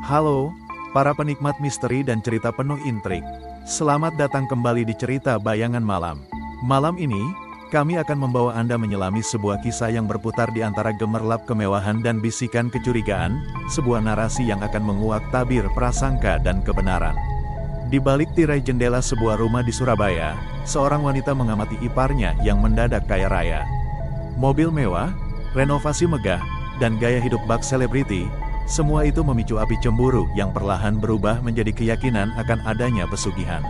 Halo, para penikmat misteri dan cerita penuh intrik. Selamat datang kembali di Cerita Bayangan Malam. Malam ini, kami akan membawa Anda menyelami sebuah kisah yang berputar di antara gemerlap kemewahan dan bisikan kecurigaan, sebuah narasi yang akan menguak tabir prasangka dan kebenaran. Di balik tirai jendela sebuah rumah di Surabaya, seorang wanita mengamati iparnya yang mendadak kaya raya. Mobil mewah, renovasi megah, dan gaya hidup bak selebriti, semua itu memicu api cemburu yang perlahan berubah menjadi keyakinan akan adanya pesugihan.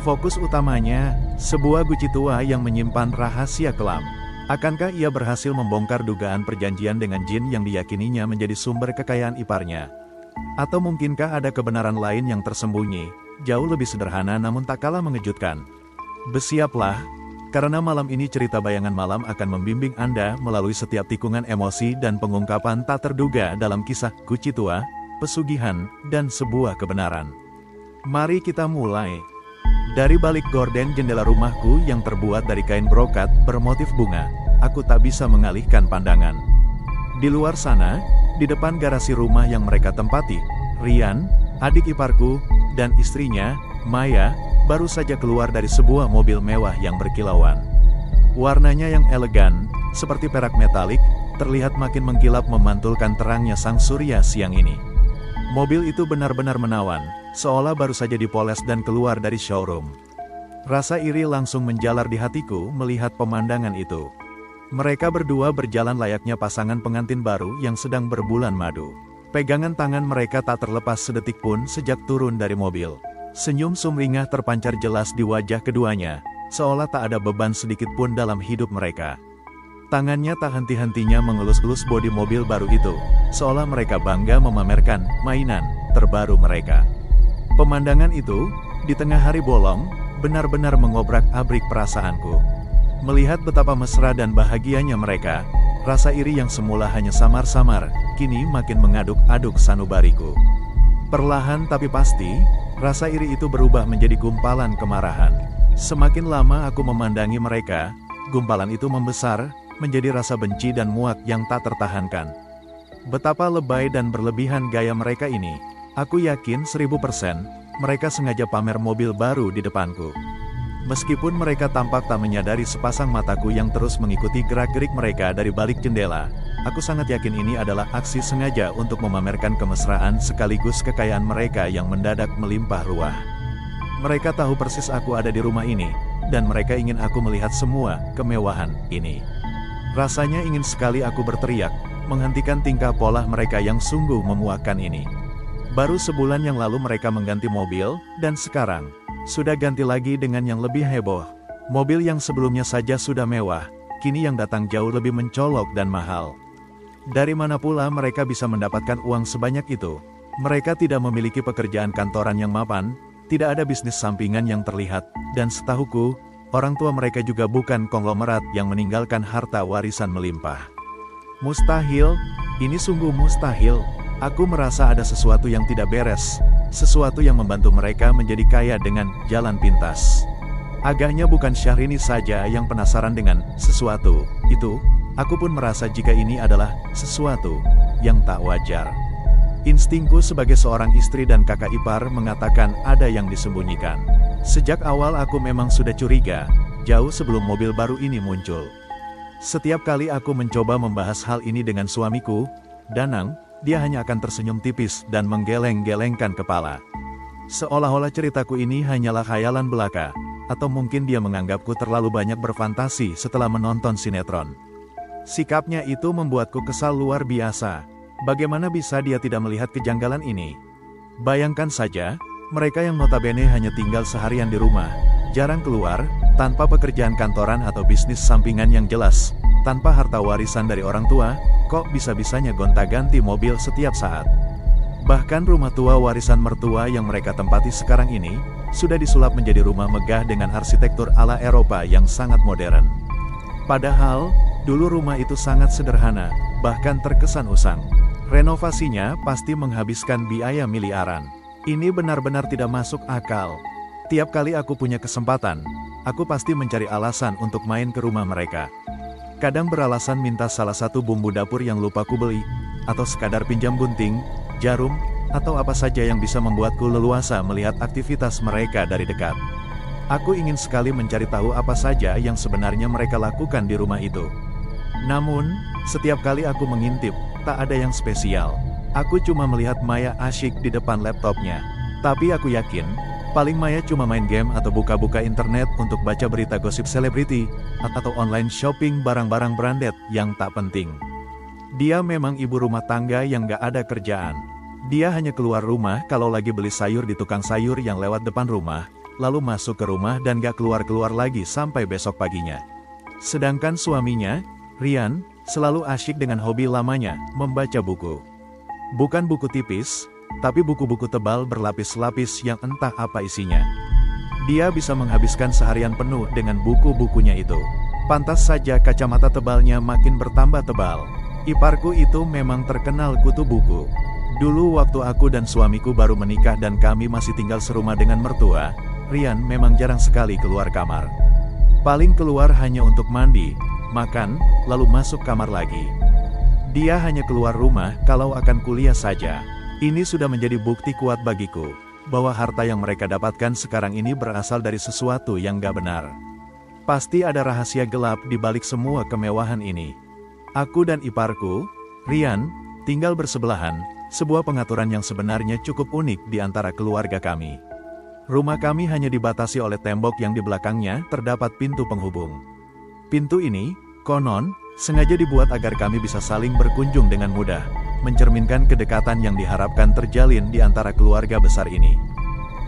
Fokus utamanya, sebuah guci tua yang menyimpan rahasia kelam. Akankah ia berhasil membongkar dugaan perjanjian dengan jin yang diyakininya menjadi sumber kekayaan iparnya? Atau mungkinkah ada kebenaran lain yang tersembunyi, jauh lebih sederhana namun tak kalah mengejutkan? Bersiaplah, karena malam ini Cerita Bayangan Malam akan membimbing Anda melalui setiap tikungan emosi dan pengungkapan tak terduga dalam kisah guci tua, pesugihan, dan sebuah kebenaran. Mari kita mulai. Dari balik gorden jendela rumahku yang terbuat dari kain brokat bermotif bunga, aku tak bisa mengalihkan pandangan. Di luar sana, di depan garasi rumah yang mereka tempati, Rian, adik iparku, dan istrinya, Maya, baru saja keluar dari sebuah mobil mewah yang berkilauan. Warnanya yang elegan, seperti perak metalik, terlihat makin mengkilap memantulkan terangnya sang surya siang ini. Mobil itu benar-benar menawan, seolah baru saja dipoles dan keluar dari showroom. Rasa iri langsung menjalar di hatiku melihat pemandangan itu. Mereka berdua berjalan layaknya pasangan pengantin baru yang sedang berbulan madu. Pegangan tangan mereka tak terlepas sedetik pun sejak turun dari mobil. Senyum sumringah terpancar jelas di wajah keduanya, seolah tak ada beban sedikit pun dalam hidup mereka. Tangannya tak henti-hentinya mengelus-elus bodi mobil baru itu, seolah mereka bangga memamerkan mainan terbaru mereka. Pemandangan itu, di tengah hari bolong, benar-benar mengobrak-abrik perasaanku. Melihat betapa mesra dan bahagianya mereka, rasa iri yang semula hanya samar-samar, kini makin mengaduk-aduk sanubariku. Perlahan tapi pasti, rasa iri itu berubah menjadi gumpalan kemarahan. Semakin lama aku memandangi mereka, gumpalan itu membesar, menjadi rasa benci dan muak yang tak tertahankan. Betapa lebay dan berlebihan gaya mereka ini. Aku yakin 1000% mereka sengaja pamer mobil baru di depanku. Meskipun mereka tampak tak menyadari sepasang mataku yang terus mengikuti gerak-gerik mereka dari balik jendela, aku sangat yakin ini adalah aksi sengaja untuk memamerkan kemesraan sekaligus kekayaan mereka yang mendadak melimpah ruah. Mereka tahu persis aku ada di rumah ini, dan mereka ingin aku melihat semua kemewahan ini. Rasanya ingin sekali aku berteriak, menghentikan tingkah pola mereka yang sungguh memuakkan ini. Baru sebulan yang lalu mereka mengganti mobil, dan sekarang sudah ganti lagi dengan yang lebih heboh. Mobil yang sebelumnya saja sudah mewah, kini yang datang jauh lebih mencolok dan mahal. Dari mana pula mereka bisa mendapatkan uang sebanyak itu? Mereka tidak memiliki pekerjaan kantoran yang mapan, tidak ada bisnis sampingan yang terlihat, dan setahuku, orang tua mereka juga bukan konglomerat yang meninggalkan harta warisan melimpah. Mustahil, ini sungguh mustahil. Aku merasa ada sesuatu yang tidak beres, sesuatu yang membantu mereka menjadi kaya dengan jalan pintas. Agaknya bukan Syahrini saja yang penasaran dengan sesuatu itu, aku pun merasa jika ini adalah sesuatu yang tak wajar. Instingku sebagai seorang istri dan kakak ipar mengatakan ada yang disembunyikan. Sejak awal aku memang sudah curiga, jauh sebelum mobil baru ini muncul. Setiap kali aku mencoba membahas hal ini dengan suamiku, Danang, dia hanya akan tersenyum tipis dan menggeleng-gelengkan kepala. Seolah-olah ceritaku ini hanyalah khayalan belaka, atau mungkin dia menganggapku terlalu banyak berfantasi setelah menonton sinetron. Sikapnya itu membuatku kesal luar biasa. Bagaimana bisa dia tidak melihat kejanggalan ini? Bayangkan saja, mereka yang notabene hanya tinggal seharian di rumah, jarang keluar, tanpa pekerjaan kantoran atau bisnis sampingan yang jelas, tanpa harta warisan dari orang tua, kok bisa-bisanya gonta-ganti mobil setiap saat. Bahkan rumah tua warisan mertua yang mereka tempati sekarang ini, sudah disulap menjadi rumah megah dengan arsitektur ala Eropa yang sangat modern. Padahal, dulu rumah itu sangat sederhana, bahkan terkesan usang. Renovasinya pasti menghabiskan biaya miliaran. Ini benar-benar tidak masuk akal. Tiap kali aku punya kesempatan, aku pasti mencari alasan untuk main ke rumah mereka. Kadang beralasan minta salah satu bumbu dapur yang lupa ku beli, atau sekadar pinjam gunting, jarum, atau apa saja yang bisa membuatku leluasa melihat aktivitas mereka dari dekat. Aku ingin sekali mencari tahu apa saja yang sebenarnya mereka lakukan di rumah itu. Namun, setiap kali aku mengintip, tak ada yang spesial. Aku cuma melihat Maya asyik di depan laptopnya. Tapi aku yakin, paling Maya cuma main game atau buka-buka internet untuk baca berita gosip selebriti, atau online shopping barang-barang branded yang tak penting. Dia memang ibu rumah tangga yang gak ada kerjaan. Dia hanya keluar rumah kalau lagi beli sayur di tukang sayur yang lewat depan rumah, lalu masuk ke rumah dan gak keluar-keluar lagi sampai besok paginya. Sedangkan suaminya, Ryan, selalu asyik dengan hobi lamanya, membaca buku. Bukan buku tipis, tapi buku-buku tebal berlapis-lapis yang entah apa isinya. Dia bisa menghabiskan seharian penuh dengan buku-bukunya itu. Pantas saja kacamata tebalnya makin bertambah tebal. Iparku itu memang terkenal kutu buku. Dulu waktu aku dan suamiku baru menikah dan kami masih tinggal serumah dengan mertua, Ryan memang jarang sekali keluar kamar. Paling keluar hanya untuk mandi, makan, lalu masuk kamar lagi. Dia hanya keluar rumah kalau akan kuliah saja. Ini sudah menjadi bukti kuat bagiku, bahwa harta yang mereka dapatkan sekarang ini berasal dari sesuatu yang gak benar. Pasti ada rahasia gelap di balik semua kemewahan ini. Aku dan iparku, Ryan, tinggal bersebelahan, sebuah pengaturan yang sebenarnya cukup unik di antara keluarga kami. Rumah kami hanya dibatasi oleh tembok yang di belakangnya terdapat pintu penghubung. Pintu ini, konon, sengaja dibuat agar kami bisa saling berkunjung dengan mudah, mencerminkan kedekatan yang diharapkan terjalin di antara keluarga besar ini.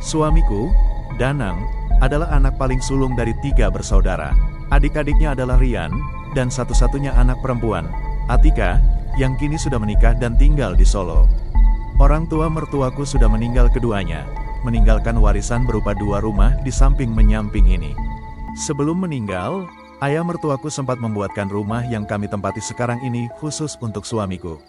Suamiku, Danang, adalah anak paling sulung dari 3 bersaudara. Adik-adiknya adalah Ryan, dan satu-satunya anak perempuan, Atika, yang kini sudah menikah dan tinggal di Solo. Orang tua mertuaku sudah meninggal keduanya, meninggalkan warisan berupa 2 rumah di samping menyamping ini. Sebelum meninggal, ayah mertuaku sempat membuatkan rumah yang kami tempati sekarang ini khusus untuk suamiku.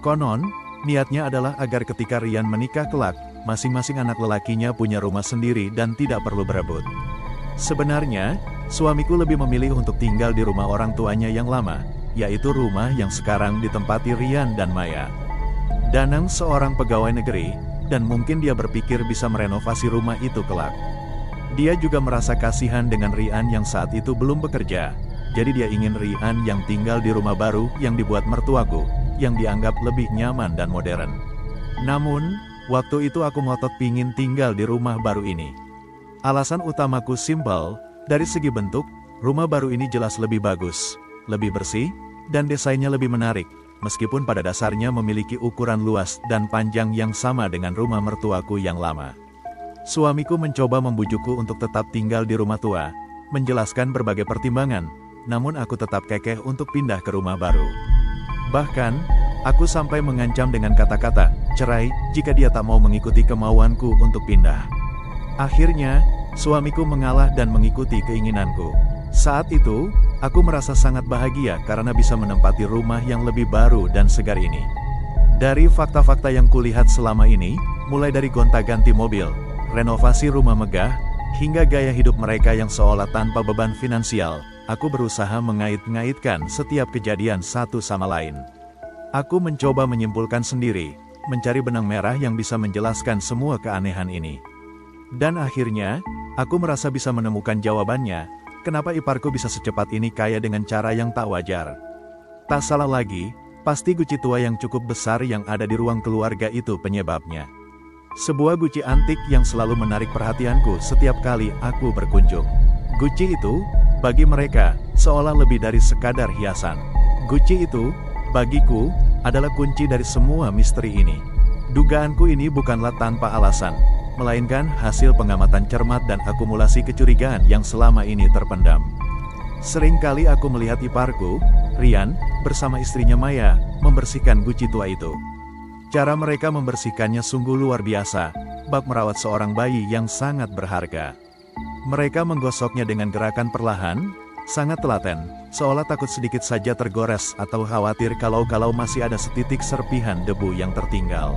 Konon, niatnya adalah agar ketika Ryan menikah kelak, masing-masing anak lelakinya punya rumah sendiri dan tidak perlu berebut. Sebenarnya, suamiku lebih memilih untuk tinggal di rumah orang tuanya yang lama, yaitu rumah yang sekarang ditempati Ryan dan Maya. Danang seorang pegawai negeri, dan mungkin dia berpikir bisa merenovasi rumah itu kelak. Dia juga merasa kasihan dengan Ryan yang saat itu belum bekerja, jadi dia ingin Ryan yang tinggal di rumah baru yang dibuat mertuaku, yang dianggap lebih nyaman dan modern. Namun, waktu itu aku ngotot pingin tinggal di rumah baru ini. Alasan utamaku simpel, dari segi bentuk, rumah baru ini jelas lebih bagus, lebih bersih, dan desainnya lebih menarik, meskipun pada dasarnya memiliki ukuran luas dan panjang yang sama dengan rumah mertuaku yang lama. Suamiku mencoba membujukku untuk tetap tinggal di rumah tua, menjelaskan berbagai pertimbangan, namun aku tetap kekeh untuk pindah ke rumah baru. Bahkan, aku sampai mengancam dengan kata-kata cerai jika dia tak mau mengikuti kemauanku untuk pindah. Akhirnya, suamiku mengalah dan mengikuti keinginanku. Saat itu, aku merasa sangat bahagia karena bisa menempati rumah yang lebih baru dan segar ini. Dari fakta-fakta yang kulihat selama ini, mulai dari gonta-ganti mobil, renovasi rumah megah, hingga gaya hidup mereka yang seolah tanpa beban finansial, aku berusaha mengait-ngaitkan setiap kejadian satu sama lain. Aku mencoba menyimpulkan sendiri, mencari benang merah yang bisa menjelaskan semua keanehan ini. Dan akhirnya, aku merasa bisa menemukan jawabannya, kenapa iparku bisa secepat ini kaya dengan cara yang tak wajar. Tak salah lagi, pasti guci tua yang cukup besar yang ada di ruang keluarga itu penyebabnya. Sebuah guci antik yang selalu menarik perhatianku setiap kali aku berkunjung. Guci itu, bagi mereka, seolah lebih dari sekadar hiasan. Guci itu, bagiku, adalah kunci dari semua misteri ini. Dugaanku ini bukanlah tanpa alasan, melainkan hasil pengamatan cermat dan akumulasi kecurigaan yang selama ini terpendam. Seringkali aku melihat iparku, Ryan, bersama istrinya Maya, membersihkan guci tua itu. Cara mereka membersihkannya sungguh luar biasa, bak merawat seorang bayi yang sangat berharga. Mereka menggosoknya dengan gerakan perlahan, sangat telaten, seolah takut sedikit saja tergores atau khawatir kalau masih ada setitik serpihan debu yang tertinggal.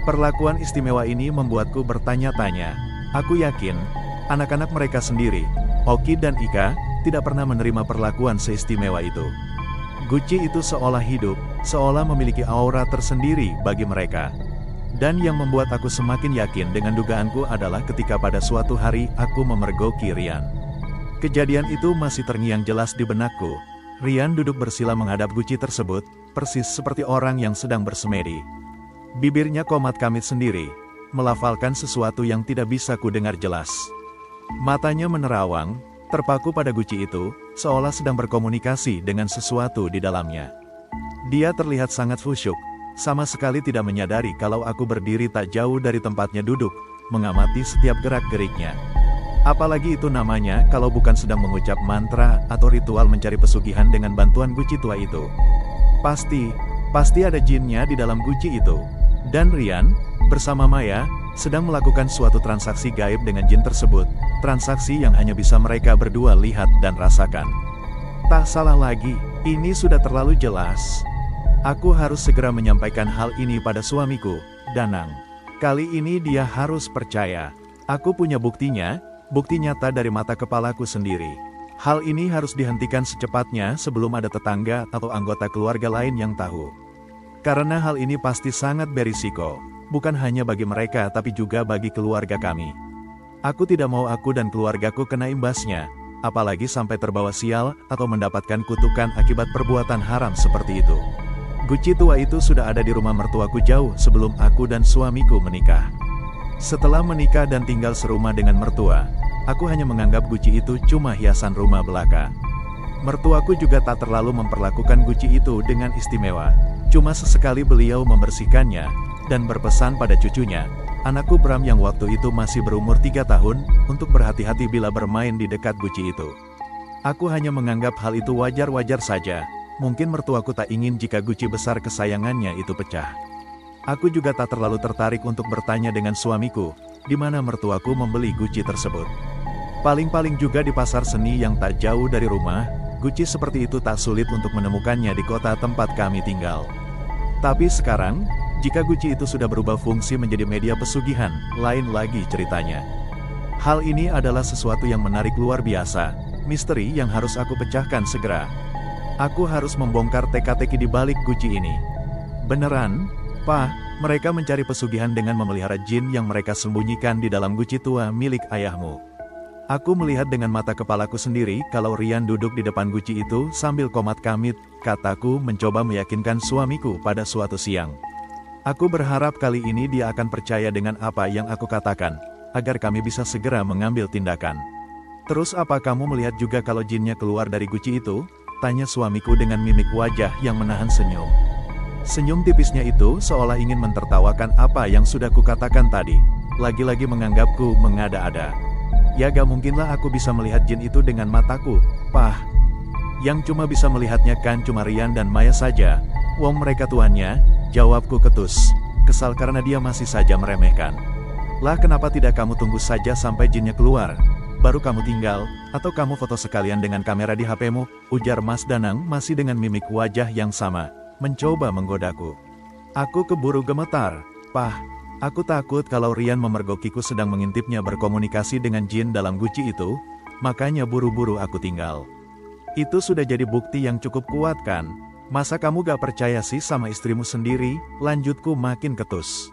Perlakuan istimewa ini membuatku bertanya-tanya. Aku yakin, anak-anak mereka sendiri, Oki dan Ika, tidak pernah menerima perlakuan seistimewa itu. Guci itu seolah hidup, seolah memiliki aura tersendiri bagi mereka. Dan yang membuat aku semakin yakin dengan dugaanku adalah ketika pada suatu hari aku memergoki Rian. Kejadian itu masih terngiang jelas di benakku. Rian duduk bersila menghadap guci tersebut, persis seperti orang yang sedang bersemedi. Bibirnya komat kamit sendiri, melafalkan sesuatu yang tidak bisa ku dengar jelas. Matanya menerawang, terpaku pada guci itu, seolah sedang berkomunikasi dengan sesuatu di dalamnya. Dia terlihat sangat khusyuk, sama sekali tidak menyadari kalau aku berdiri tak jauh dari tempatnya duduk, mengamati setiap gerak-geriknya. Apalagi itu namanya kalau bukan sedang mengucap mantra atau ritual mencari pesugihan dengan bantuan guci tua itu. Pasti ada jinnya di dalam guci itu. Dan Rian, bersama Maya, sedang melakukan suatu transaksi gaib dengan jin tersebut, transaksi yang hanya bisa mereka berdua lihat dan rasakan. Tak salah lagi, ini sudah terlalu jelas. Aku harus segera menyampaikan hal ini pada suamiku, Danang. Kali ini dia harus percaya. Aku punya buktinya, bukti nyata dari mata kepalaku sendiri. Hal ini harus dihentikan secepatnya sebelum ada tetangga atau anggota keluarga lain yang tahu. Karena hal ini pasti sangat berisiko, bukan hanya bagi mereka tapi juga bagi keluarga kami. Aku tidak mau aku dan keluargaku kena imbasnya, apalagi sampai terbawa sial atau mendapatkan kutukan akibat perbuatan haram seperti itu. Guci tua itu sudah ada di rumah mertuaku jauh sebelum aku dan suamiku menikah. Setelah menikah dan tinggal serumah dengan mertua, aku hanya menganggap guci itu cuma hiasan rumah belaka. Mertuaku juga tak terlalu memperlakukan guci itu dengan istimewa, cuma sesekali beliau membersihkannya, dan berpesan pada cucunya, anakku Bram yang waktu itu masih berumur 3 tahun, untuk berhati-hati bila bermain di dekat guci itu. Aku hanya menganggap hal itu wajar-wajar saja. Mungkin mertuaku tak ingin jika guci besar kesayangannya itu pecah. Aku juga tak terlalu tertarik untuk bertanya dengan suamiku, di mana mertuaku membeli guci tersebut. Paling-paling juga di pasar seni yang tak jauh dari rumah, guci seperti itu tak sulit untuk menemukannya di kota tempat kami tinggal. Tapi sekarang, jika guci itu sudah berubah fungsi menjadi media pesugihan, lain lagi ceritanya. Hal ini adalah sesuatu yang menarik luar biasa, misteri yang harus aku pecahkan segera. Aku harus membongkar teka-teki di balik guci ini. Beneran, Pak, mereka mencari pesugihan dengan memelihara jin yang mereka sembunyikan di dalam guci tua milik ayahmu. Aku melihat dengan mata kepalaku sendiri kalau Rian duduk di depan guci itu sambil komat kamit, kataku mencoba meyakinkan suamiku pada suatu siang. Aku berharap kali ini dia akan percaya dengan apa yang aku katakan, agar kami bisa segera mengambil tindakan. Terus apa kamu melihat juga kalau jinnya keluar dari guci itu? Tanya suamiku dengan mimik wajah yang menahan senyum. Senyum tipisnya itu seolah ingin mentertawakan apa yang sudah kukatakan tadi. Lagi-lagi menganggapku mengada-ada. Ya gak mungkinlah aku bisa melihat jin itu dengan mataku, Pah. Yang cuma bisa melihatnya kan cuma Rian dan Maya saja. Wong mereka tuannya, jawabku ketus. Kesal karena dia masih saja meremehkan. Lah kenapa tidak kamu tunggu saja sampai jinnya keluar? Baru kamu tinggal, atau kamu foto sekalian dengan kamera di HP-mu, ujar Mas Danang masih dengan mimik wajah yang sama, mencoba menggodaku. Aku keburu gemetar, Pah, aku takut kalau Rian memergokiku sedang mengintipnya berkomunikasi dengan jin dalam guci itu, makanya buru-buru aku tinggal. Itu sudah jadi bukti yang cukup kuat kan? Masa kamu gak percaya sih sama istrimu sendiri? Lanjutku makin ketus.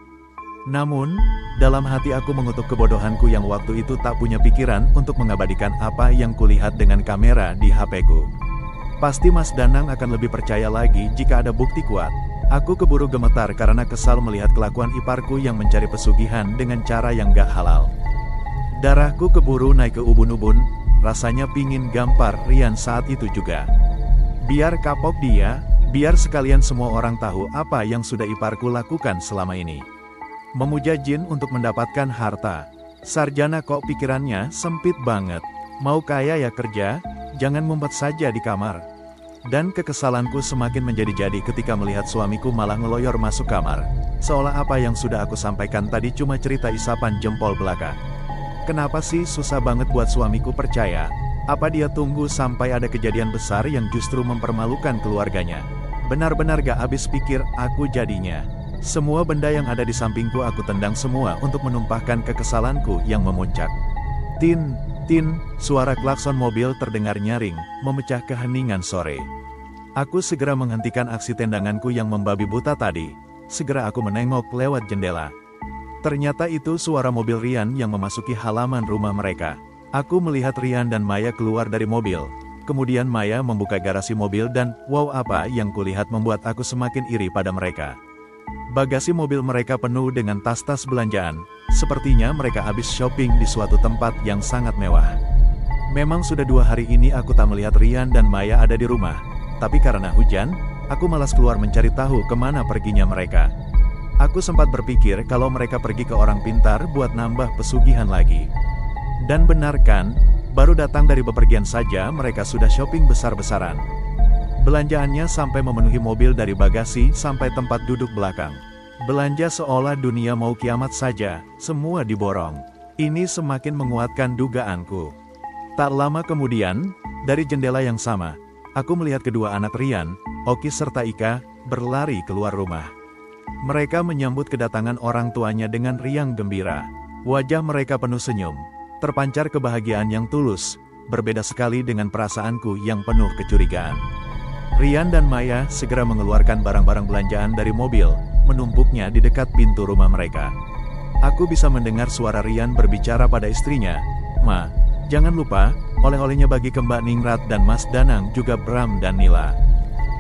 Namun, dalam hati aku mengutuk kebodohanku yang waktu itu tak punya pikiran untuk mengabadikan apa yang kulihat dengan kamera di HP-ku. Pasti Mas Danang akan lebih percaya lagi jika ada bukti kuat. Aku keburu gemetar karena kesal melihat kelakuan iparku yang mencari pesugihan dengan cara yang gak halal. Darahku keburu naik ke ubun-ubun, rasanya pingin gampar Rian saat itu juga. Biar kapok dia, biar sekalian semua orang tahu apa yang sudah iparku lakukan selama ini. Memuja jin untuk mendapatkan harta. Sarjana kok pikirannya sempit banget. Mau kaya ya kerja, jangan ngumpet saja di kamar. Dan kekesalanku semakin menjadi-jadi ketika melihat suamiku malah ngeloyor masuk kamar. Seolah apa yang sudah aku sampaikan tadi cuma cerita isapan jempol belaka. Kenapa sih susah banget buat suamiku percaya? Apa dia tunggu sampai ada kejadian besar yang justru mempermalukan keluarganya? Benar-benar gak habis pikir aku jadinya. Semua benda yang ada di sampingku aku tendang semua untuk menumpahkan kekesalanku yang memuncak. Tin, tin, suara klakson mobil terdengar nyaring, memecah keheningan sore. Aku segera menghentikan aksi tendanganku yang membabi buta tadi. segera aku menengok lewat jendela. Ternyata itu suara mobil Rian yang memasuki halaman rumah mereka. Aku melihat Rian dan Maya keluar dari mobil. Kemudian Maya membuka garasi mobil dan, wow, apa yang kulihat membuat aku semakin iri pada mereka. Bagasi mobil mereka penuh dengan tas-tas belanjaan. Sepertinya mereka habis shopping di suatu tempat yang sangat mewah. Memang sudah 2 hari ini aku tak melihat Rian dan Maya ada di rumah. Tapi karena hujan, aku malas keluar mencari tahu kemana perginya mereka. Aku sempat berpikir kalau mereka pergi ke orang pintar buat nambah pesugihan lagi. Dan benar kan, baru datang dari bepergian saja mereka sudah shopping besar-besaran. Belanjaannya sampai memenuhi mobil dari bagasi sampai tempat duduk belakang. Belanja seolah dunia mau kiamat saja, semua diborong. Ini semakin menguatkan dugaanku. Tak lama kemudian, dari jendela yang sama, aku melihat kedua anak Rian, Oki serta Ika, berlari keluar rumah. Mereka menyambut kedatangan orang tuanya dengan riang gembira. Wajah mereka penuh senyum, terpancar kebahagiaan yang tulus, berbeda sekali dengan perasaanku yang penuh kecurigaan. Rian dan Maya segera mengeluarkan barang-barang belanjaan dari mobil, menumpuknya di dekat pintu rumah mereka. Aku bisa mendengar suara Rian berbicara pada istrinya, "Ma, jangan lupa, oleh-olehnya bagi ke Mbak Ningrat dan Mas Danang juga Bram dan Nila."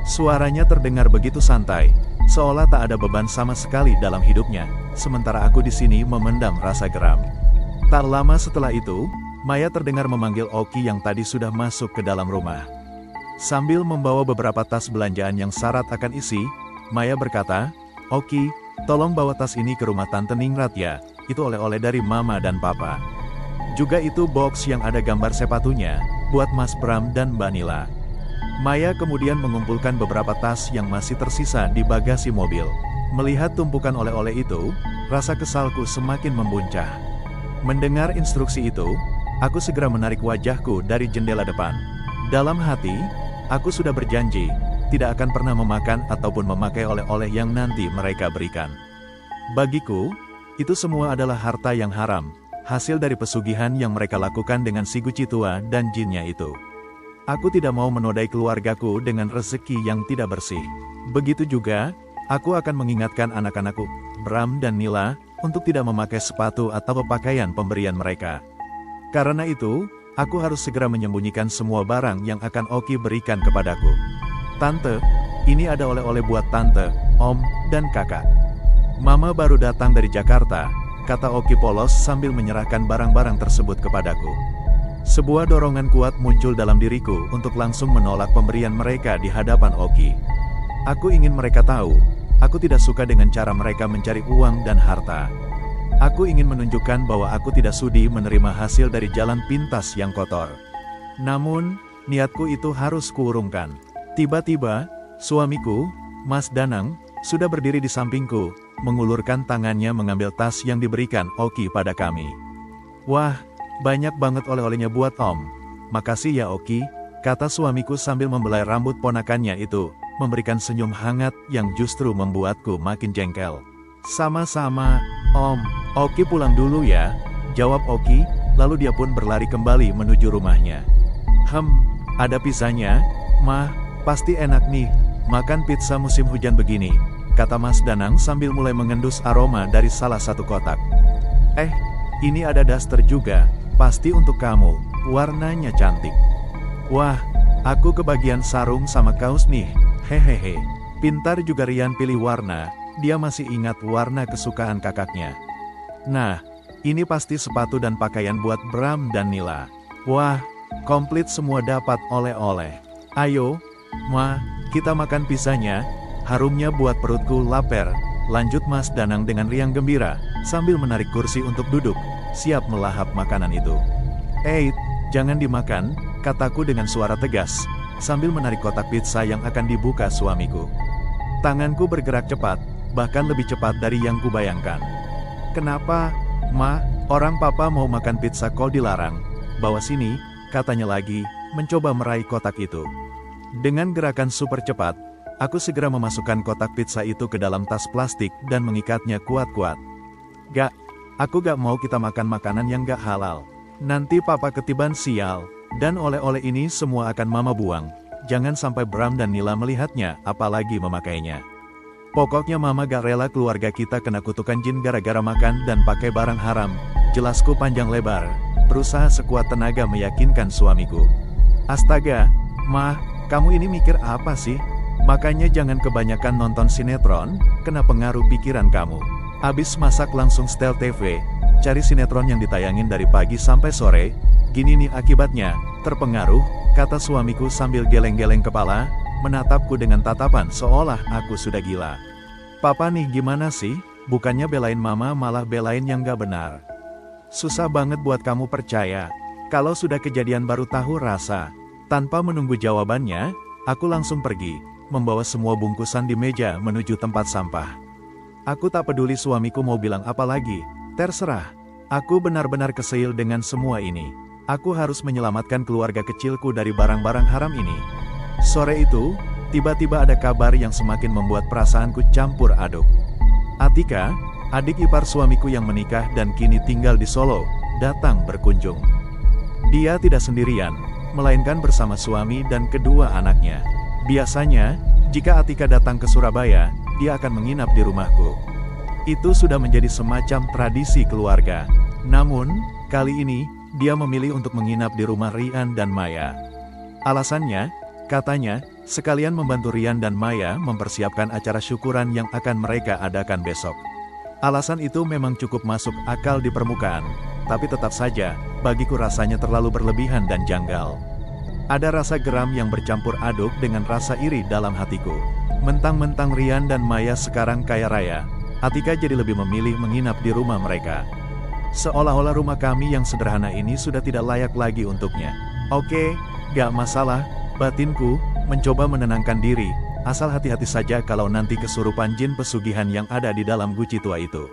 Suaranya terdengar begitu santai, seolah tak ada beban sama sekali dalam hidupnya, sementara aku di sini memendam rasa geram. Tak lama setelah itu, Maya terdengar memanggil Oki yang tadi sudah masuk ke dalam rumah. Sambil membawa beberapa tas belanjaan yang syarat akan isi, Maya berkata, "Oki, tolong bawa tas ini ke rumah Tante Ningrat ya, itu oleh-oleh dari Mama dan Papa. Juga itu box yang ada gambar sepatunya, buat Mas Bram dan Mbak Nila." Maya kemudian mengumpulkan beberapa tas yang masih tersisa di bagasi mobil. Melihat tumpukan oleh-oleh itu, rasa kesalku semakin membuncah. Mendengar instruksi itu, aku segera menarik wajahku dari jendela depan. Dalam hati, aku sudah berjanji, tidak akan pernah memakan ataupun memakai oleh-oleh yang nanti mereka berikan. Bagiku, itu semua adalah harta yang haram, hasil dari pesugihan yang mereka lakukan dengan si Guci tua dan jinnya itu. Aku tidak mau menodai keluargaku dengan rezeki yang tidak bersih. Begitu juga, aku akan mengingatkan anak-anakku, Bram dan Nila, untuk tidak memakai sepatu atau pakaian pemberian mereka. Karena itu, aku harus segera menyembunyikan semua barang yang akan Oki berikan kepadaku. "Tante, ini ada oleh-oleh buat Tante, Om, dan Kakak. Mama baru datang dari Jakarta," kata Oki polos sambil menyerahkan barang-barang tersebut kepadaku. Sebuah dorongan kuat muncul dalam diriku untuk langsung menolak pemberian mereka di hadapan Oki. Aku ingin mereka tahu, aku tidak suka dengan cara mereka mencari uang dan harta. Aku ingin menunjukkan bahwa aku tidak sudi menerima hasil dari jalan pintas yang kotor. Namun, niatku itu harus kuurungkan. Tiba-tiba, suamiku, Mas Danang, sudah berdiri di sampingku, mengulurkan tangannya mengambil tas yang diberikan Oki pada kami. "Wah, banyak banget oleh-olehnya buat Om. Makasih ya Oki," kata suamiku sambil membelai rambut ponakannya itu, memberikan senyum hangat yang justru membuatku makin jengkel. "Sama-sama, Om. Oki pulang dulu ya," jawab Oki, lalu dia pun berlari kembali menuju rumahnya. Ada pizzanya, Mah, pasti enak nih, makan pizza musim hujan begini," kata Mas Danang sambil mulai mengendus aroma dari salah satu kotak. Ini ada daster juga, pasti untuk kamu, warnanya cantik." "Wah, aku kebagian sarung sama kaos nih, hehehe." Pintar juga Rian pilih warna, dia masih ingat warna kesukaan kakaknya. "Nah, ini pasti sepatu dan pakaian buat Bram dan Nila. Wah, komplit semua dapat oleh-oleh. Ayo, Ma, kita makan pizzanya, harumnya buat perutku lapar," lanjut Mas Danang dengan riang gembira, sambil menarik kursi untuk duduk, siap melahap makanan itu. Jangan dimakan," kataku dengan suara tegas, sambil menarik kotak pizza yang akan dibuka suamiku. Tanganku bergerak cepat, bahkan lebih cepat dari yang kubayangkan. "Kenapa, Ma? Orang Papa mau makan pizza kok dilarang? Bawa sini," katanya lagi, mencoba meraih kotak itu. Dengan gerakan super cepat, aku segera memasukkan kotak pizza itu ke dalam tas plastik dan mengikatnya kuat-kuat. Aku gak mau kita makan makanan yang gak halal. Nanti Papa ketiban sial, dan oleh-oleh ini semua akan Mama buang. Jangan sampai Bram dan Nila melihatnya, apalagi memakainya. Pokoknya mama gak rela keluarga kita kena kutukan jin gara-gara makan dan pakai barang haram. Jelasku panjang lebar, berusaha sekuat tenaga meyakinkan suamiku. Astaga, mah, kamu ini mikir apa sih? Makanya jangan kebanyakan nonton sinetron, kena pengaruh pikiran kamu. Abis masak langsung setel TV, cari sinetron yang ditayangin dari pagi sampai sore. Gini nih akibatnya, terpengaruh, kata suamiku sambil geleng-geleng kepala, menatapku dengan tatapan seolah aku sudah gila. Papa nih gimana sih? Bukannya belain mama malah belain yang gak benar. Susah banget buat kamu percaya. Kalau sudah kejadian baru tahu rasa. Tanpa menunggu jawabannya, aku langsung pergi, membawa semua bungkusan di meja menuju tempat sampah. Aku tak peduli suamiku mau bilang apa lagi, terserah. Aku benar-benar keseil dengan semua ini. Aku harus menyelamatkan keluarga kecilku dari barang-barang haram ini. Sore itu, tiba-tiba ada kabar yang semakin membuat perasaanku campur aduk. Atika, adik ipar suamiku yang menikah dan kini tinggal di Solo, datang berkunjung. Dia tidak sendirian, melainkan bersama suami dan kedua anaknya. Biasanya, jika Atika datang ke Surabaya, dia akan menginap di rumahku. Itu sudah menjadi semacam tradisi keluarga. Namun, kali ini, dia memilih untuk menginap di rumah Rian dan Maya. Alasannya, katanya, sekalian membantu Rian dan Maya mempersiapkan acara syukuran yang akan mereka adakan besok. Alasan itu memang cukup masuk akal di permukaan, tapi tetap saja, bagiku rasanya terlalu berlebihan dan janggal. Ada rasa geram yang bercampur aduk dengan rasa iri dalam hatiku. Mentang-mentang Rian dan Maya sekarang kaya raya, Atika jadi lebih memilih menginap di rumah mereka. Seolah-olah rumah kami yang sederhana ini sudah tidak layak lagi untuknya. Oke, gak masalah. Batinku mencoba menenangkan diri, asal hati-hati saja kalau nanti kesurupan jin pesugihan yang ada di dalam guci tua itu.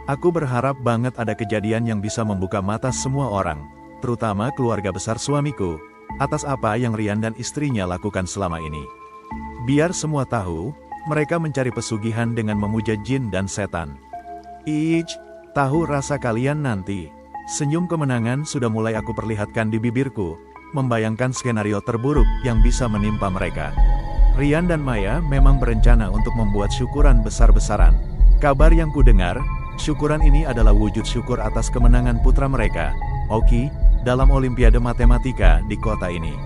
Aku berharap banget ada kejadian yang bisa membuka mata semua orang, terutama keluarga besar suamiku, atas apa yang Rian dan istrinya lakukan selama ini. Biar semua tahu, mereka mencari pesugihan dengan memuja jin dan setan. Tahu rasa kalian nanti. Senyum kemenangan sudah mulai aku perlihatkan di bibirku, membayangkan skenario terburuk yang bisa menimpa mereka. Rian dan Maya memang berencana untuk membuat syukuran besar-besaran. Kabar yang kudengar, syukuran ini adalah wujud syukur atas kemenangan putra mereka, Oki, dalam Olimpiade Matematika di kota ini.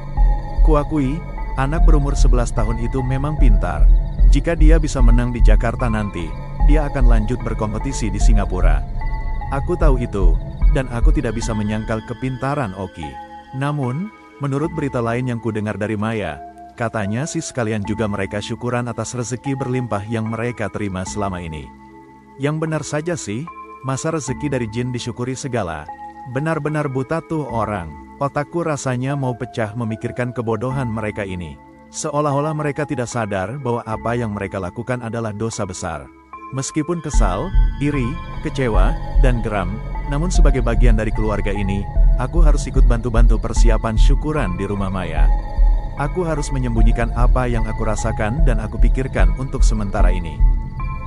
Kuakui, anak berumur 11 tahun itu memang pintar. Jika dia bisa menang di Jakarta nanti, dia akan lanjut berkompetisi di Singapura. Aku tahu itu, dan aku tidak bisa menyangkal kepintaran Oki. Namun, menurut berita lain yang kudengar dari Maya, katanya sih sekalian juga mereka syukuran atas rezeki berlimpah yang mereka terima selama ini. Yang benar saja sih, masa rezeki dari jin disyukuri segala. Benar-benar buta tuh orang. Otakku rasanya mau pecah memikirkan kebodohan mereka ini. Seolah-olah mereka tidak sadar bahwa apa yang mereka lakukan adalah dosa besar. Meskipun kesal, iri, kecewa, dan geram, namun sebagai bagian dari keluarga ini, aku harus ikut bantu-bantu persiapan syukuran di rumah Maya. Aku harus menyembunyikan apa yang aku rasakan dan aku pikirkan untuk sementara ini.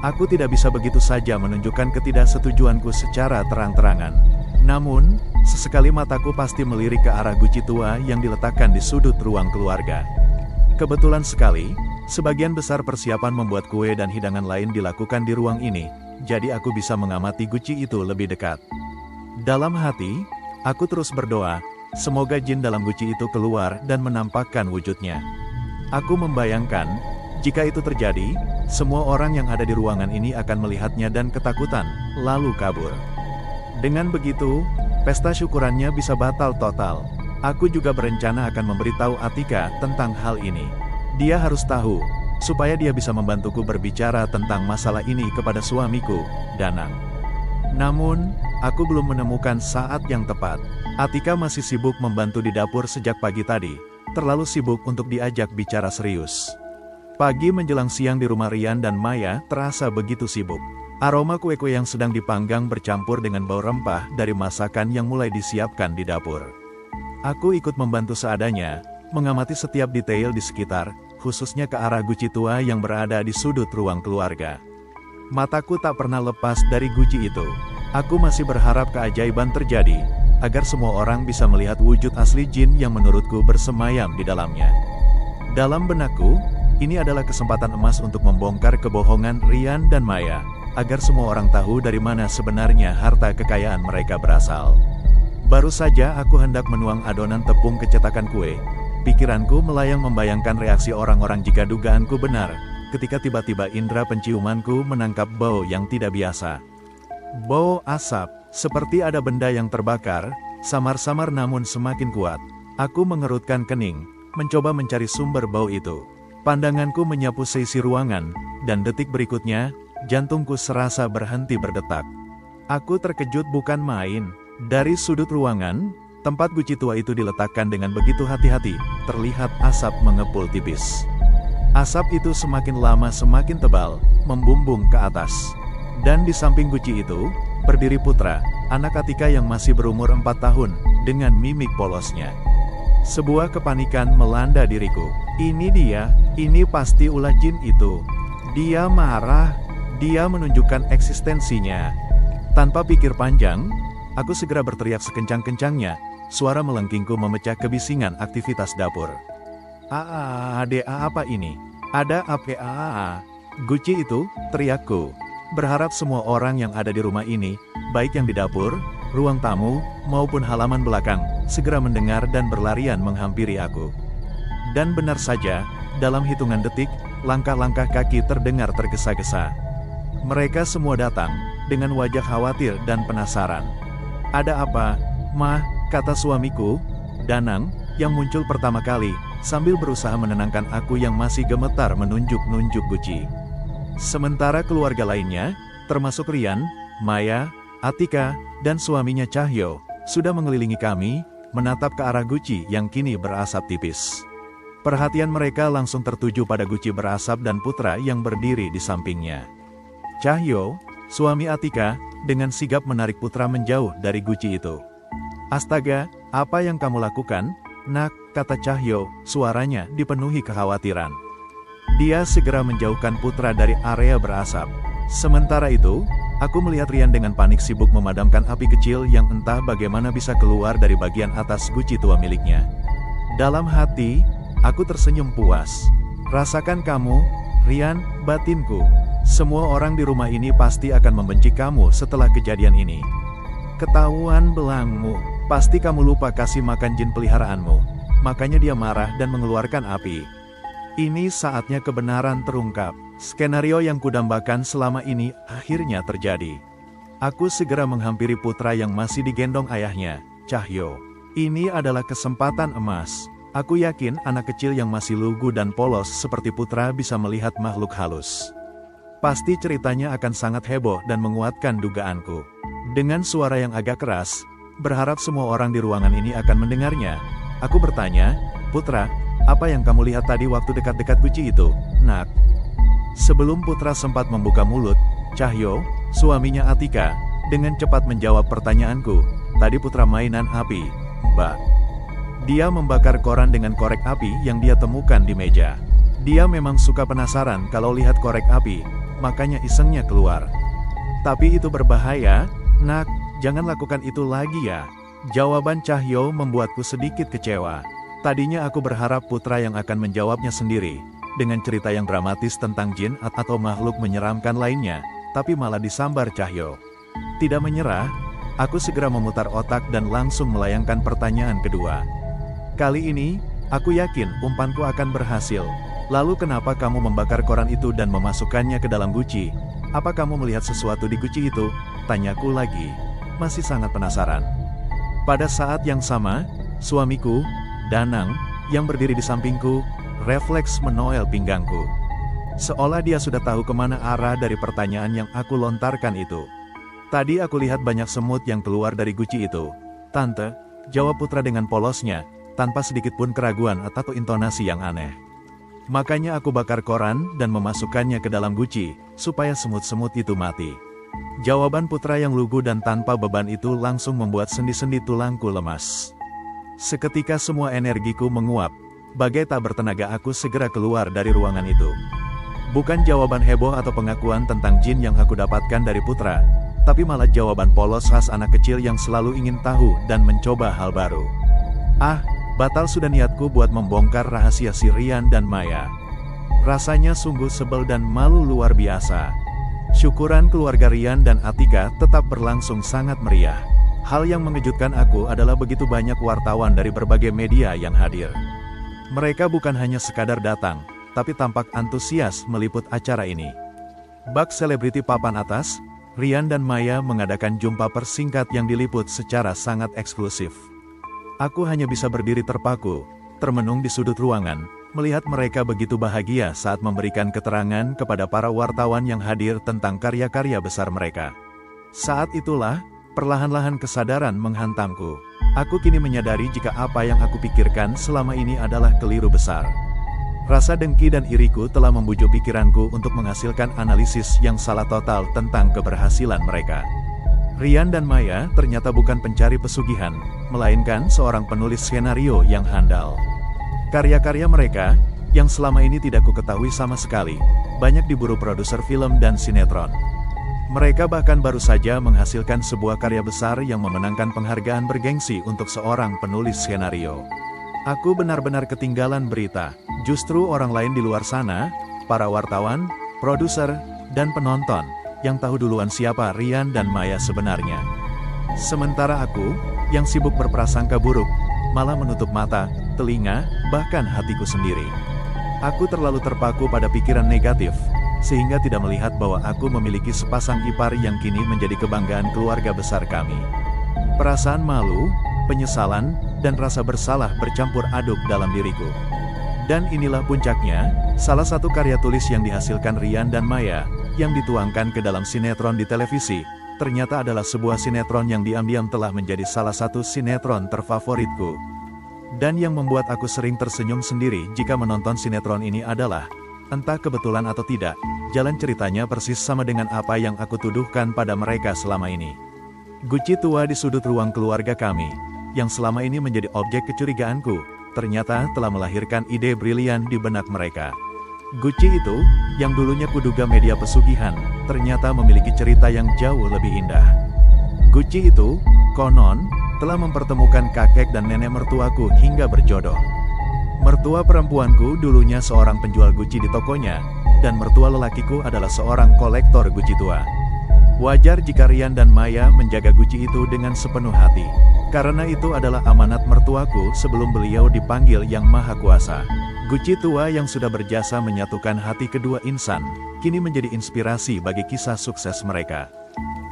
Aku tidak bisa begitu saja menunjukkan ketidaksetujuanku secara terang-terangan. Namun, sesekali mataku pasti melirik ke arah guci tua yang diletakkan di sudut ruang keluarga. Kebetulan sekali, sebagian besar persiapan membuat kue dan hidangan lain dilakukan di ruang ini, jadi aku bisa mengamati guci itu lebih dekat. Dalam hati, aku terus berdoa, semoga jin dalam guci itu keluar dan menampakkan wujudnya. Aku membayangkan, jika itu terjadi, semua orang yang ada di ruangan ini akan melihatnya dan ketakutan, lalu kabur. Dengan begitu, pesta syukurannya bisa batal total. Aku juga berencana akan memberitahu Atika tentang hal ini. Dia harus tahu, supaya dia bisa membantuku berbicara tentang masalah ini kepada suamiku, Danang. Namun, aku belum menemukan saat yang tepat. Atika masih sibuk membantu di dapur sejak pagi tadi, terlalu sibuk untuk diajak bicara serius. Pagi menjelang siang di rumah Rian dan Maya terasa begitu sibuk. Aroma kue-kue yang sedang dipanggang bercampur dengan bau rempah dari masakan yang mulai disiapkan di dapur. Aku ikut membantu seadanya, mengamati setiap detail di sekitar, khususnya ke arah guci tua yang berada di sudut ruang keluarga. Mataku tak pernah lepas dari guci itu. Aku masih berharap keajaiban terjadi, agar semua orang bisa melihat wujud asli jin yang menurutku bersemayam di dalamnya. Dalam benakku, ini adalah kesempatan emas untuk membongkar kebohongan Rian dan Maya, agar semua orang tahu dari mana sebenarnya harta kekayaan mereka berasal. Baru saja aku hendak menuang adonan tepung kecetakan kue, pikiranku melayang membayangkan reaksi orang-orang jika dugaanku benar, ketika tiba-tiba indera penciumanku menangkap bau yang tidak biasa. Bau asap, seperti ada benda yang terbakar, samar-samar namun semakin kuat. Aku mengerutkan kening, mencoba mencari sumber bau itu. Pandanganku menyapu seisi ruangan, dan detik berikutnya, jantungku serasa berhenti berdetak. Aku terkejut bukan main. Dari sudut ruangan, tempat guci tua itu diletakkan dengan begitu hati-hati, terlihat asap mengepul tipis. Asap itu semakin lama semakin tebal, membumbung ke atas. Dan di samping guci itu, berdiri Putra, anak Atika yang masih berumur 4 tahun, dengan mimik polosnya. Sebuah kepanikan melanda diriku. Ini dia, ini pasti ulah jin itu. Dia marah, dia menunjukkan eksistensinya. Tanpa pikir panjang, aku segera berteriak sekencang-kencangnya, suara melengkingku memecah kebisingan aktivitas dapur. Ada apa ini? Ada apa? Guci itu, teriakku. Berharap semua orang yang ada di rumah ini, baik yang di dapur, ruang tamu, maupun halaman belakang, segera mendengar dan berlarian menghampiri aku. Dan benar saja, dalam hitungan detik, langkah-langkah kaki terdengar tergesa-gesa. Mereka semua datang, dengan wajah khawatir dan penasaran. Ada apa, Mah? Kata suamiku, Danang, yang muncul pertama kali, sambil berusaha menenangkan aku yang masih gemetar menunjuk-nunjuk guci. Sementara keluarga lainnya, termasuk Rian, Maya, Atika, dan suaminya Cahyo, sudah mengelilingi kami, menatap ke arah guci yang kini berasap tipis. Perhatian mereka langsung tertuju pada guci berasap dan Putra yang berdiri di sampingnya. Cahyo, suami Atika, dengan sigap menarik Putra menjauh dari guci itu. Astaga, apa yang kamu lakukan, Nak? Kata Cahyo, suaranya dipenuhi kekhawatiran. Dia segera menjauhkan Putra dari area berasap. Sementara itu, aku melihat Rian dengan panik sibuk memadamkan api kecil yang entah bagaimana bisa keluar dari bagian atas guci tua miliknya. Dalam hati, aku tersenyum puas. Rasakan kamu, Rian, batinku. Semua orang di rumah ini pasti akan membenci kamu setelah kejadian ini. Ketahuan belangmu, pasti kamu lupa kasih makan jin peliharaanmu. Makanya dia marah dan mengeluarkan api. Ini saatnya kebenaran terungkap. Skenario yang kudambakan selama ini akhirnya terjadi. Aku segera menghampiri Putra yang masih digendong ayahnya, Cahyo. Ini adalah kesempatan emas. Aku yakin anak kecil yang masih lugu dan polos seperti Putra bisa melihat makhluk halus. Pasti ceritanya akan sangat heboh dan menguatkan dugaanku. Dengan suara yang agak keras, berharap semua orang di ruangan ini akan mendengarnya, aku bertanya, Putra, apa yang kamu lihat tadi waktu dekat-dekat guci itu, Nak? Sebelum Putra sempat membuka mulut, Cahyo, suaminya Atika, dengan cepat menjawab pertanyaanku. Tadi Putra mainan api, Mbak. Dia membakar koran dengan korek api yang dia temukan di meja. Dia memang suka penasaran kalau lihat korek api, makanya isengnya keluar. Tapi itu berbahaya, Nak, jangan lakukan itu lagi ya. Jawaban Cahyo membuatku sedikit kecewa. Tadinya aku berharap Putra yang akan menjawabnya sendiri, dengan cerita yang dramatis tentang jin atau makhluk menyeramkan lainnya, tapi malah disambar Cahyo. Tidak menyerah, aku segera memutar otak dan langsung melayangkan pertanyaan kedua. Kali ini, aku yakin umpanku akan berhasil. Lalu kenapa kamu membakar koran itu dan memasukkannya ke dalam guci? Apa kamu melihat sesuatu di guci itu? Tanyaku lagi, masih sangat penasaran. Pada saat yang sama, suamiku, Danang, yang berdiri di sampingku, refleks menoel pinggangku. Seolah dia sudah tahu kemana arah dari pertanyaan yang aku lontarkan itu. Tadi aku lihat banyak semut yang keluar dari guci itu. Tante, jawab Putra dengan polosnya, tanpa sedikit pun keraguan atau intonasi yang aneh. Makanya aku bakar koran dan memasukkannya ke dalam guci, supaya semut-semut itu mati. Jawaban Putra yang lugu dan tanpa beban itu langsung membuat sendi-sendi tulangku lemas. Seketika semua energiku menguap. Bagai tak bertenaga aku segera keluar dari ruangan itu. Bukan jawaban heboh atau pengakuan tentang jin yang aku dapatkan dari Putra, tapi malah jawaban polos khas anak kecil yang selalu ingin tahu dan mencoba hal baru. Batal sudah niatku buat membongkar rahasia si Rian dan Maya. Rasanya sungguh sebel dan malu luar biasa. Syukuran keluarga Rian dan Atika tetap berlangsung sangat meriah. Hal yang mengejutkan aku adalah begitu banyak wartawan dari berbagai media yang hadir. Mereka bukan hanya sekadar datang, tapi tampak antusias meliput acara ini. Bak selebriti papan atas, Rian dan Maya mengadakan jumpa persingkat yang diliput secara sangat eksklusif. Aku hanya bisa berdiri terpaku, termenung di sudut ruangan, melihat mereka begitu bahagia saat memberikan keterangan kepada para wartawan yang hadir tentang karya-karya besar mereka. Saat itulah, perlahan-lahan kesadaran menghantamku. Aku kini menyadari jika apa yang aku pikirkan selama ini adalah keliru besar. Rasa dengki dan iriku telah membujuk pikiranku untuk menghasilkan analisis yang salah total tentang keberhasilan mereka. Rian dan Maya ternyata bukan pencari pesugihan, melainkan seorang penulis skenario yang handal. Karya-karya mereka, yang selama ini tidak kuketahui sama sekali, banyak diburu produser film dan sinetron. Mereka bahkan baru saja menghasilkan sebuah karya besar yang memenangkan penghargaan bergengsi untuk seorang penulis skenario. Aku benar-benar ketinggalan berita. Justru orang lain di luar sana, para wartawan, produser, dan penonton, yang tahu duluan siapa Rian dan Maya sebenarnya. Sementara aku, yang sibuk berprasangka buruk, malah menutup mata, telinga, bahkan hatiku sendiri. Aku terlalu terpaku pada pikiran negatif, sehingga tidak melihat bahwa aku memiliki sepasang ipar yang kini menjadi kebanggaan keluarga besar kami. Perasaan malu, penyesalan, dan rasa bersalah bercampur aduk dalam diriku. Dan inilah puncaknya, salah satu karya tulis yang dihasilkan Rian dan Maya, yang dituangkan ke dalam sinetron di televisi, ternyata adalah sebuah sinetron yang diam-diam telah menjadi salah satu sinetron terfavoritku. Dan yang membuat aku sering tersenyum sendiri jika menonton sinetron ini adalah, entah kebetulan atau tidak, jalan ceritanya persis sama dengan apa yang aku tuduhkan pada mereka selama ini. Guci tua di sudut ruang keluarga kami, yang selama ini menjadi objek kecurigaanku, ternyata telah melahirkan ide brilian di benak mereka. Guci itu, yang dulunya kuduga media pesugihan, ternyata memiliki cerita yang jauh lebih indah. Guci itu, konon, telah mempertemukan kakek dan nenek mertuaku hingga berjodoh. Mertua perempuanku dulunya seorang penjual guci di tokonya, dan mertua lelakiku adalah seorang kolektor guci tua. Wajar jika Rian dan Maya menjaga guci itu dengan sepenuh hati, karena itu adalah amanat mertuaku sebelum beliau dipanggil Yang Maha Kuasa. Guci tua yang sudah berjasa menyatukan hati kedua insan, kini menjadi inspirasi bagi kisah sukses mereka.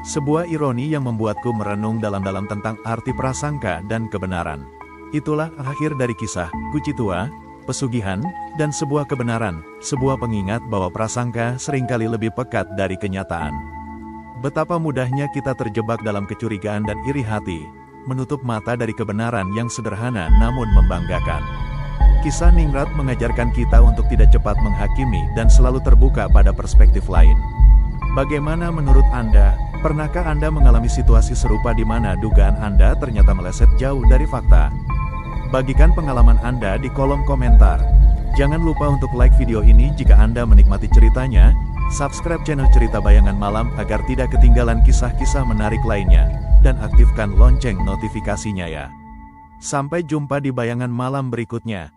Sebuah ironi yang membuatku merenung dalam-dalam tentang arti prasangka dan kebenaran. Itulah akhir dari kisah Guci tua, pesugihan, dan sebuah kebenaran, sebuah pengingat bahwa prasangka seringkali lebih pekat dari kenyataan. Betapa mudahnya kita terjebak dalam kecurigaan dan iri hati, menutup mata dari kebenaran yang sederhana namun membanggakan. Kisah Ningrat mengajarkan kita untuk tidak cepat menghakimi dan selalu terbuka pada perspektif lain. Bagaimana menurut Anda? Pernahkah Anda mengalami situasi serupa di mana dugaan Anda ternyata meleset jauh dari fakta? Bagikan pengalaman Anda di kolom komentar. Jangan lupa untuk like video ini jika Anda menikmati ceritanya, subscribe channel Cerita Bayangan Malam agar tidak ketinggalan kisah-kisah menarik lainnya, dan aktifkan lonceng notifikasinya ya. Sampai jumpa di bayangan malam berikutnya.